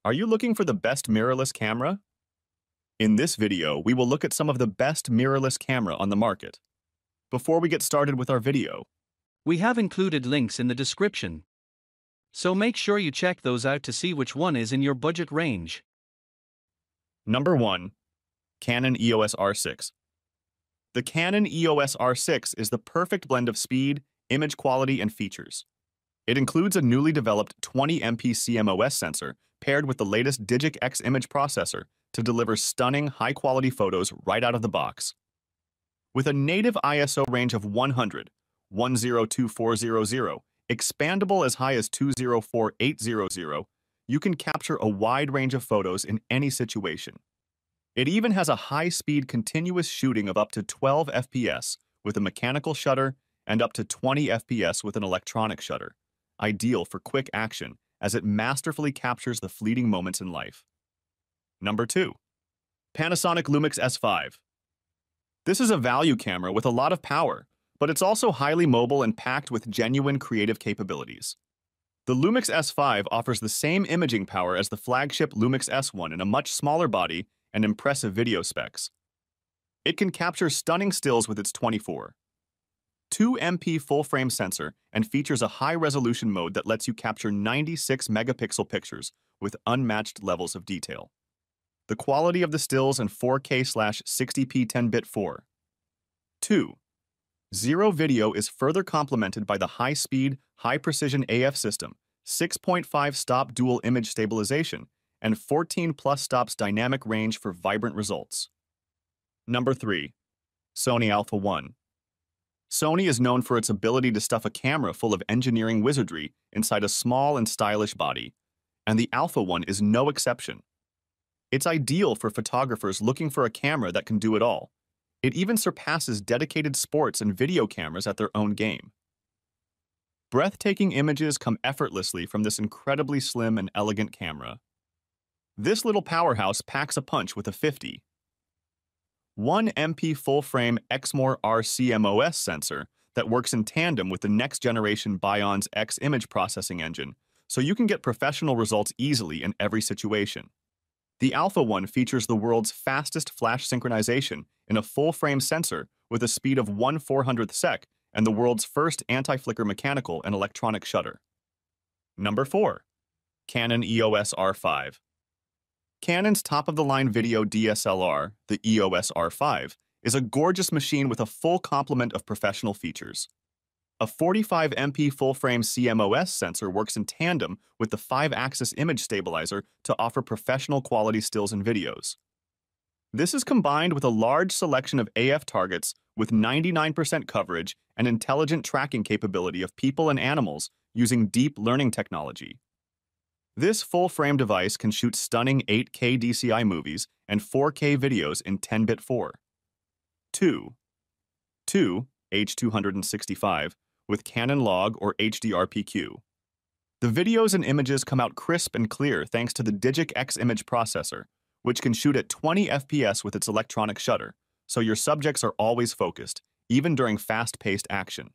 Are you looking for the best mirrorless camera? In this video, we will look at some of the best mirrorless camera on the market. Before we get started with our video, We have included links in the description, so make sure you check those out to see which one is in your budget range. Number 1. Canon EOS R6. The Canon EOS R6 is the perfect blend of speed, image quality, and features. It includes a newly developed 20MP CMOS sensor paired with the latest Digic X image processor to deliver stunning, high-quality photos right out of the box. With a native ISO range of 100, expandable as high as 204800, you can capture a wide range of photos in any situation. It even has a high-speed continuous shooting of up to 12 FPS with a mechanical shutter and up to 20 FPS with an electronic shutter, ideal for quick action as it masterfully captures the fleeting moments in life. Number 2. Panasonic Lumix S5. This is a value camera with a lot of power, but it's also highly mobile and packed with genuine creative capabilities. The Lumix S5 offers the same imaging power as the flagship Lumix S1 in a much smaller body and impressive video specs. It can capture stunning stills with its 2MP full-frame sensor and features a high-resolution mode that lets you capture 96-megapixel pictures with unmatched levels of detail. The quality of the stills in 4K/60p 10-bit 4.2.0 video is further complemented by the high-speed, high-precision AF system, 6.5-stop dual image stabilization, and 14+ stops dynamic range for vibrant results. Number 3. Sony Alpha 1. Sony is known for its ability to stuff a camera full of engineering wizardry inside a small and stylish body, and the Alpha 1 is no exception. It's ideal for photographers looking for a camera that can do it all. It even surpasses dedicated sports and video cameras at their own game. Breathtaking images come effortlessly from this incredibly slim and elegant camera. This little powerhouse packs a punch with a 1MP full-frame Exmor R CMOS sensor that works in tandem with the next-generation Bionz X image processing engine, so you can get professional results easily in every situation. The Alpha 1 features the world's fastest flash synchronization in a full-frame sensor with a speed of 1/400th sec and the world's first anti-flicker mechanical and electronic shutter. Number 4. Canon EOS R5. Canon's top-of-the-line video DSLR, the EOS R5, is a gorgeous machine with a full complement of professional features. A 45MP full-frame CMOS sensor works in tandem with the 5-axis image stabilizer to offer professional quality stills and videos. This is combined with a large selection of AF targets with 99% coverage and intelligent tracking capability of people and animals using deep learning technology. This full-frame device can shoot stunning 8K DCI movies and 4K videos in 10-bit 4.2.2 H265 with Canon Log or HDR-PQ. The videos and images come out crisp and clear thanks to the Digic X image processor, which can shoot at 20 FPS with its electronic shutter, so your subjects are always focused, even during fast-paced action.